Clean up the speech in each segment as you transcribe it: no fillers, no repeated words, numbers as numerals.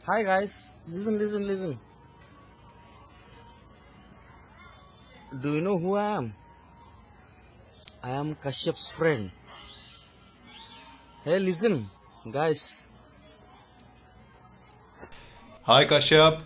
Hi guys, listen. Do you know who I am? I am Kashyap's friend. Hey, listen, guys. Hi Kashyap,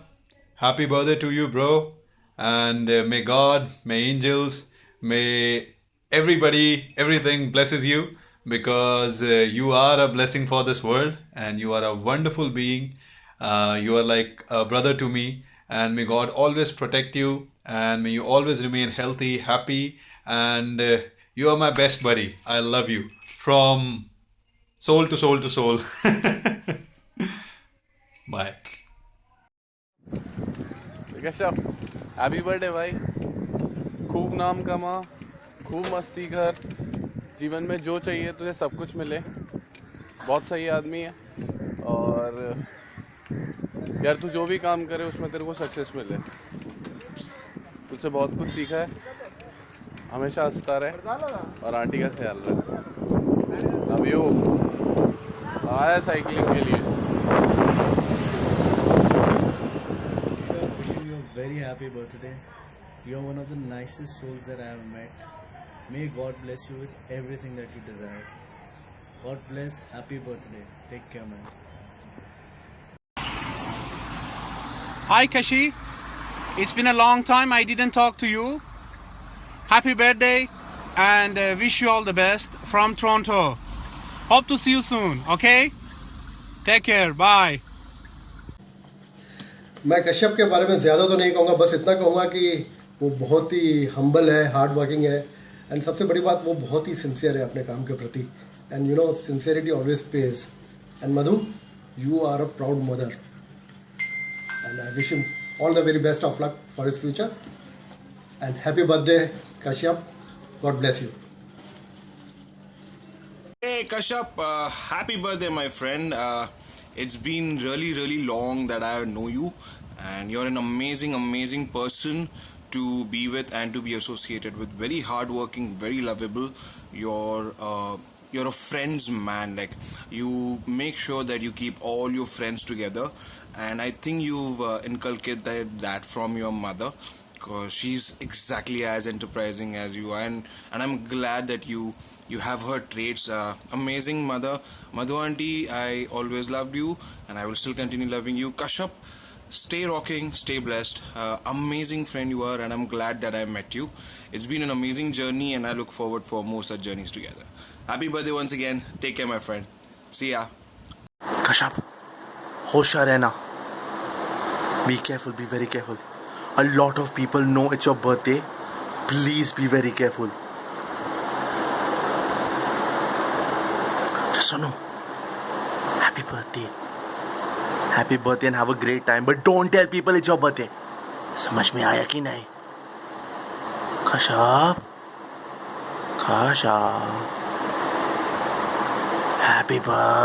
happy birthday to you, bro. And may God, may angels, may everybody, everything blesses you because you are a blessing for this world and you are a wonderful being. You are like a brother to me, and may God always protect you and may you always remain healthy, happy, and you are my best buddy. I love you from soul to soul to soul. Bye. Kashyap happy birthday भाई। खूब नाम कमा, खूब मस्ती कर, जीवन में जो चाहिए तुझे सब कुछ मिले। बहुत सही आदमी है और यार तू जो भी काम करे उसमें तेरे को सक्सेस मिले। तुझसे बहुत कुछ सीखा है। हमेशा हंसता रहे और आंटी का ख्याल रख। Love you. आया साइकिलिंग के लिए। Wishing you a very happy birthday. You're one of the nicest souls that I have met. May God bless you with everything that you desire. God bless. Happy birthday. Take care, man. Hi Kashi, it's been a long time I didn't talk to you. Happy birthday and wish you all the best from Toronto. Hope to see you soon, okay? Take care, bye. मैं कश्यप के बारे में ज़्यादा तो नहीं कहूँगा, बस इतना कहूँगा कि वो बहुत ही हम्बल है, हार्ड वर्किंग है, एंड सबसे बड़ी बात वो बहुत ही सिंसियर है अपने काम के प्रति, and you know sincerity always pays. And Madhu, you are a proud mother and I wish him all the very best of luck for his future and happy birthday Kashyap, god bless you. Hey Kashyap, happy birthday, my friend. It's been really long that I know you, and you're an amazing person to be with and to be associated with. Very hardworking, very lovable. You're a friend's man. Like, you make sure that you keep all your friends together, and I think you've inculcated that from your mother, because she's exactly as enterprising as you are, and I'm glad that you have her traits. Amazing mother, Madhu auntie. I always loved you, and I will still continue loving you. Kashyap, stay rocking, stay blessed. Amazing friend you are, and I'm glad that I met you. It's been an amazing journey, and I look forward for more such journeys together. Happy birthday once again. Take care, my friend. See ya. Kashyap, होशियार रहना. Be careful, be very careful. A lot of people know it's your birthday. Please be very careful. Just so know. Happy birthday. Happy birthday and have a great time. But don't tell people it's your birthday. समझ में आया कि नहीं? Kashyap. Happy birthday.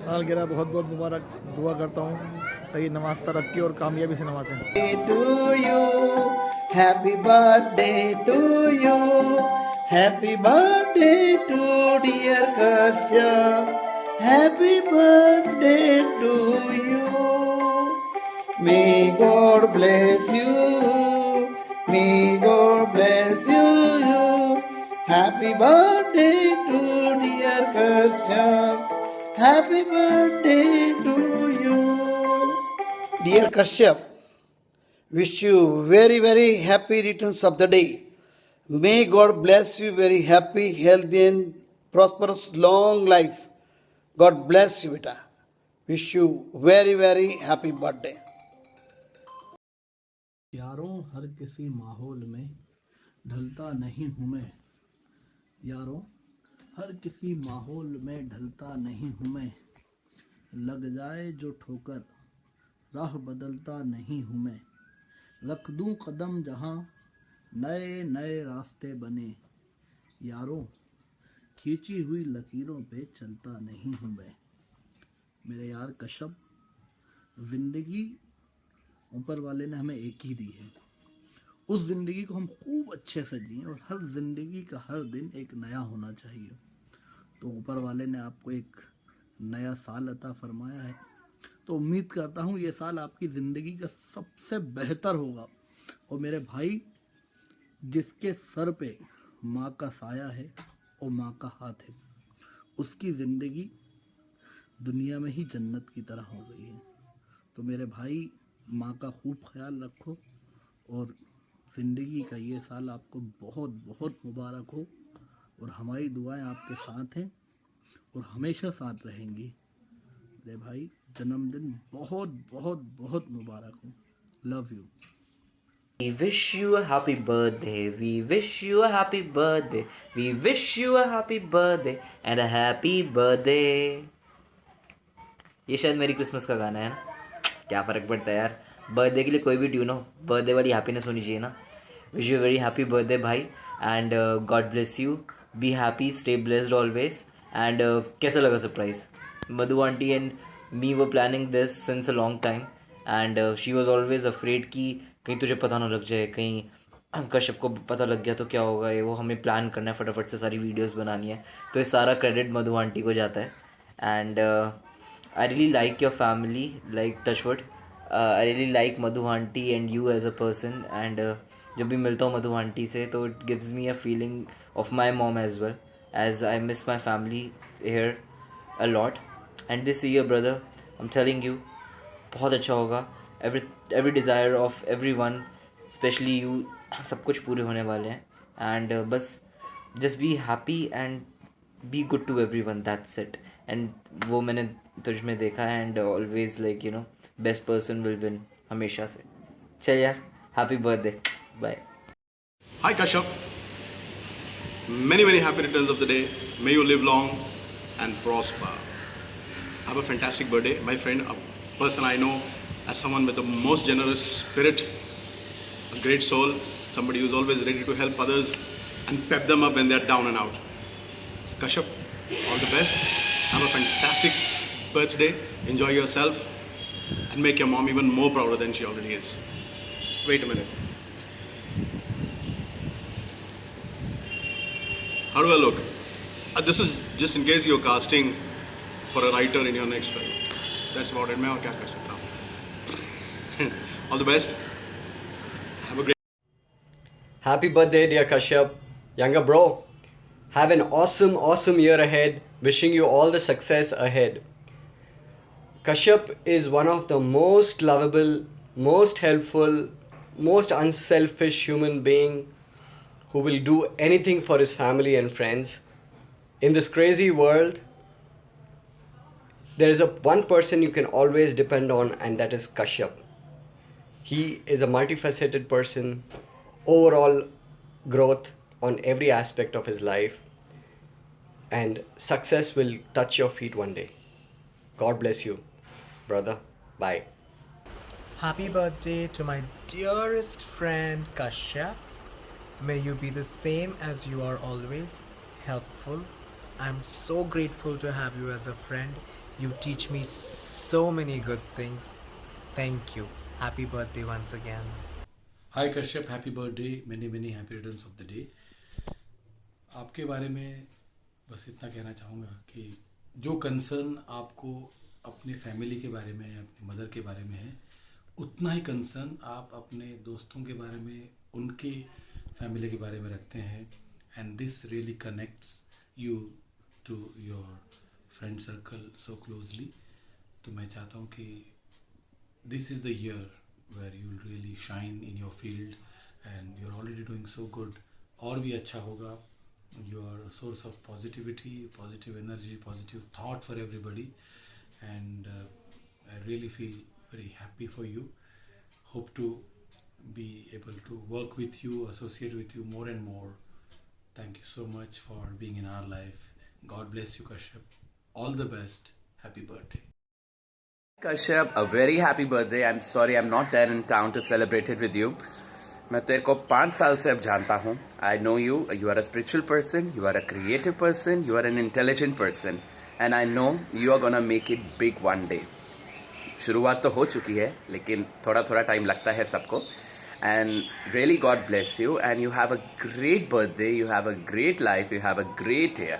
सालगिरह बहुत बहुत मुबारक। दुआ करता हूँ कहीं नमाज तरक्की और कामयाबी से नवाजें। To you, happy birthday to you, happy birthday to dear Kashyap, happy birthday to you. May God bless you, may God bless you. Happy birthday to dear Kashyap, happy birthday to you. Dear Kashyap, wish you very happy returns of the day. May God bless you very happy, healthy and prosperous long life. God bless you, beta. Wish you very happy birthday. यारों हर किसी माहौल में ढलता नहीं हूँ मैं। यारों हर किसी माहौल में ढलता नहीं हूँ मैं। लग जाए जो ठोकर राह बदलता नहीं हूँ मैं। रख दूं कदम जहाँ नए नए रास्ते बने। यारों खींची हुई लकीरों पे चलता नहीं हूँ मैं। मेरे यार कश्यप, जिंदगी ऊपर वाले ने हमें एक ही दी है। उस ज़िंदगी को हम खूब अच्छे से जिएं और हर ज़िंदगी का हर दिन एक नया होना चाहिए। तो ऊपर वाले ने आपको एक नया साल अता फरमाया है। तो उम्मीद करता हूँ ये साल आपकी ज़िंदगी का सबसे बेहतर होगा। और मेरे भाई, जिसके सर पे माँ का साया है और माँ का हाथ है, उसकी ज़िंदगी दुनिया में ही जन्नत की तरह हो गई है। तो मेरे भाई, माँ का खूब ख्याल रखो और ज़िंदगी का ये साल आपको बहुत बहुत मुबारक हो। और हमारी दुआएं आपके साथ हैं और हमेशा साथ रहेंगी। मेरे भाई, जन्मदिन बहुत बहुत बहुत मुबारक हो। Love you. We wish you a happy birthday. We wish you a happy birthday. We wish you a happy birthday and a happy birthday. ये शायद मेरी क्रिसमस का गाना है ना, क्या फ़र्क पड़ता है यार। बर्थडे के लिए कोई भी ट्यून हो, बर्थडे वाली हैप्पीनेस होनी चाहिए ना। Wish you very happy birthday भाई, and God bless you, be happy, stay blessed always. And कैसा लगा surprise? Madhu aunty and me were planning this since a long time, and she was always afraid कि कहीं तुझे पता ना लग जाए, कहीं कश्यप को पता लग गया तो क्या होगा। ये वो हमें प्लान करना है, फटाफट से सारी वीडियोस बनानी है। तो ये सारा क्रेडिट मधु आंटी को जाता है। And I really like your family, like touch wood, I really like Madhu aunty and you as a person. And जब भी मिलता हूँ मधु आंटी से तो it gives me a feeling of my mom as well, as I miss my family here a lot. And this year brother, I am telling you, बहुत अच्छा होगा। every desire of everyone, especially you, सब कुछ पूरे होने वाले हैं। And बस just be happy and be good to everyone, that's it। And वो मैंने तुझ में देखा है, and always like you know best person will win हमेशा से। चल यार, happy birthday, bye. Hi Kashyap, many happy returns of the day. May you live long and prosper. Have a fantastic birthday, my friend, a person I know as someone with the most generous spirit, a great soul, somebody who's always ready to help others and pep them up when they're down and out. So Kashyap, all the best. Have a fantastic birthday. Enjoy yourself and make your mom even more prouder than she already is. Wait a minute. How do I look? This is just in case you're casting for a writer in your next film. That's about it. मैं और क्या कर सकता हूँ? All the best. Have a great. Happy birthday, dear Kashyap. Younger bro, have an awesome year ahead. Wishing you all the success ahead. Kashyap is one of the most lovable, most helpful, most unselfish human being who will do anything for his family and friends. In this crazy world, there is one person you can always depend on, and that is Kashyap. He is a multifaceted person, overall growth on every aspect of his life, and success will touch your feet one day. God bless you, brother. Bye. Happy birthday to my dearest friend Kashyap. May you be the same as you are always, helpful. I'm so grateful to have you as a friend. You teach me so many good things. Thank you. Happy birthday once again. Hi Kashyap, happy birthday. Many happy returns of the day. आपके बारे में बस इतना कहना चाहूँगा कि जो concern आपको अपने फैमिली के बारे में, अपनी मदर के बारे में है, उतना ही कंसर्न आप अपने दोस्तों के बारे में, उनके फैमिली के बारे में रखते हैं। And this really connects you to your friend circle so closely. तो मैं चाहता हूँ कि this is the year where you will really shine in your field, and you're already doing so good. और भी अच्छा होगा। You are a source of positivity, positive energy, positive thought for everybody, and I really feel very happy for you. Hope to be able to work with you, associate with you more and more. Thank you so much for being in our life. God bless you, Kashyap. All the best. Happy birthday. Kashyap, a very happy birthday. I'm sorry I'm not there in town to celebrate it with you. मैं तेरे को 5 साल से अब जानता हूँ. I know you. You are a spiritual person. You are a creative person. You are an intelligent person. And I know you are gonna make it big one day. शुरुआत तो हो चुकी है, लेकिन थोड़ा थोड़ा टाइम लगता है सबको. And really God bless you. And you have a great birthday. You have a great life. You have a great year.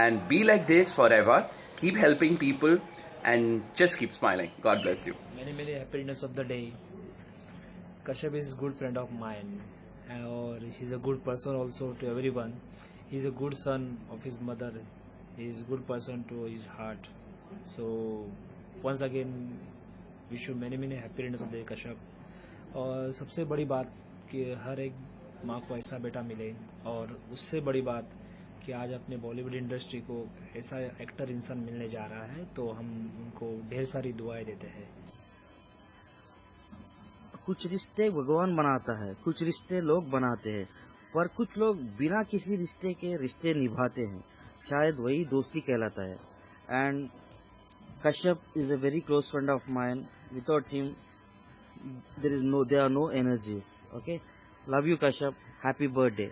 And be like this forever. keep helping people, and just keep smiling. God bless you. Many happiness of the day. Kashyap is a good friend of mine, or he's a good person also to everyone. He's a good son of his mother. He's a good person to his heart. So once again, wish you many happiness of the day, Kashyap. और सबसे बड़ी बात कि हर एक माँ को ऐसा बेटा मिले, और उससे बड़ी बात कि आज अपने बॉलीवुड इंडस्ट्री को ऐसा एक्टर इंसान मिलने जा रहा है, तो हम उनको ढेर सारी दुआएं देते हैं। कुछ रिश्ते भगवान बनाता है, कुछ रिश्ते लोग बनाते हैं, पर कुछ लोग बिना किसी रिश्ते के रिश्ते निभाते हैं, शायद वही दोस्ती कहलाता है। And Kashyap is a very close friend of mine. Without him there are no energies. Okay, love you Kashyap, happy birthday.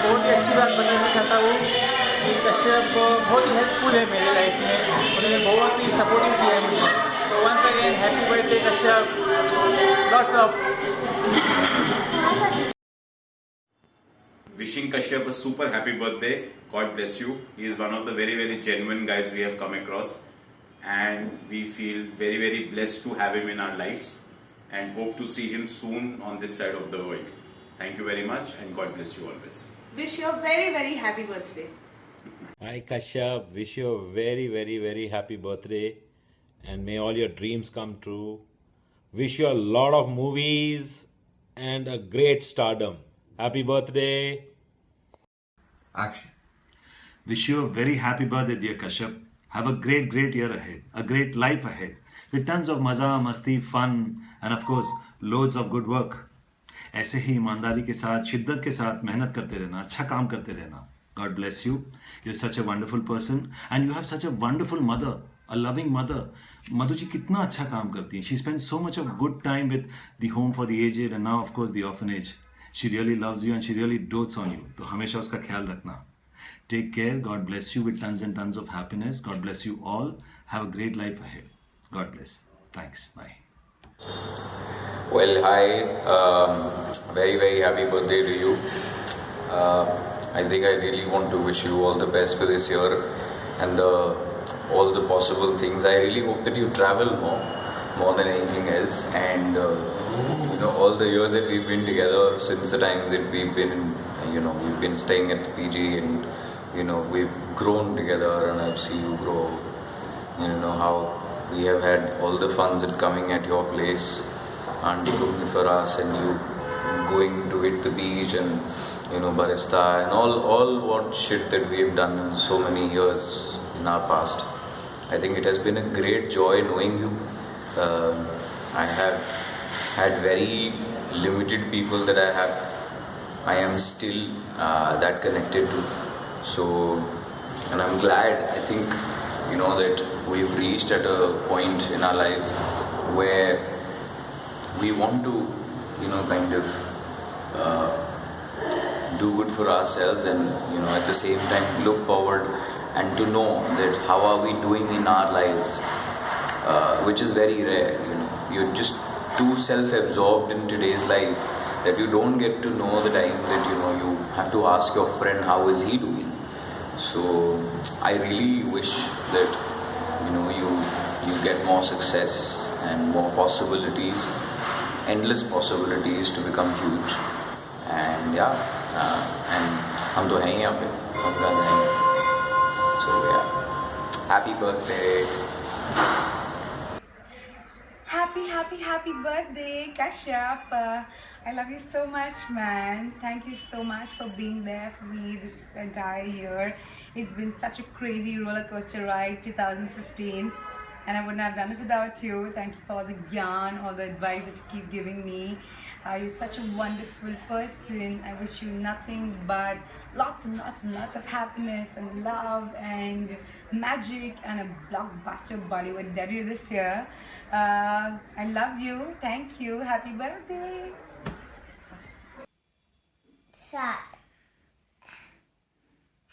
बहुत ही अच्छी बात बताना चाहता हूँ कि कश्यप बहुत ही हेल्पफुल है मेरे लाइफ में, उन्होंने बहुत ही सपोर्टिव किया है मुझे। तो once again happy birthday Kashyap, lots of. Wishing Kashyap a super happy birthday. God bless you. He is one of the very genuine guys we have come across, and we feel very blessed to have him in our lives and hope to see him soon on this side of the world. Thank you very much and God bless you always. Wish you a very happy birthday. Hi Kashyap, wish you a very happy birthday and may all your dreams come true. Wish you a lot of movies and a great stardom. Happy birthday. Action. Wish you a very happy birthday, dear Kashyap. Have a great year ahead, a great life ahead, with tons of maza, masti, fun, and of course, loads of good work. ऐसे ही ईमानदारी के साथ, शिद्दत के साथ मेहनत करते रहना, अच्छा काम करते रहना. God bless you. You're such a wonderful person and you have such a wonderful mother, a loving mother. Madhu ji कितना अच्छा काम करती हैं. She spends so much of good time with the home for the aged and now of course the orphanage. She really loves you and she really dotes on you. तो हमेशा उसका ख्याल रखना. Take care. God bless you with tons and tons of happiness. God bless you all. Have a great life ahead. God bless. Thanks. Bye. Well, hi. Very happy birthday to you. I think I really want to wish you all the best for this year and all the possible things. I really hope that you travel more than anything else, and all the years that we've been together since the time that we've been staying at the PG, and we've grown together, and I've seen you grow. How we have had all the fun that coming at your place, auntie cooking for us, and you going to hit the beach, and barista, and all what shit that we have done in so many years in our past. I think it has been a great joy knowing you. I have had very limited people that I am still that connected to. So, and I'm glad. I think that we've reached at a point in our lives where we want to kind of do good for ourselves, and at the same time look forward and to know that how are we doing in our lives, which is very rare. You're just too self-absorbed in today's life that you don't get to know the time that you have to ask your friend how is he doing. So I really wish that you get more success and more possibilities, endless possibilities to become huge. And yeah, and हम तो हैं ही यहाँ पे, हम कहाँ जाएंगे. So yeah, happy birthday. Happy birthday, Kashyap. I love you so much, man. Thank you so much for being there for me this entire year. It's been such a crazy roller coaster ride, 2015. And I wouldn't have done it without you. Thank you for all the gyan, all the advice that you keep giving me. You're such a wonderful person. I wish you nothing but lots and lots and lots of happiness and love and magic and a blockbuster Bollywood debut this year. I love you. Thank you. Happy birthday. Shut.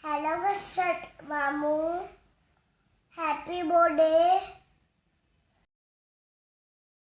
Hello, Shut, Mamu. Happy birthday.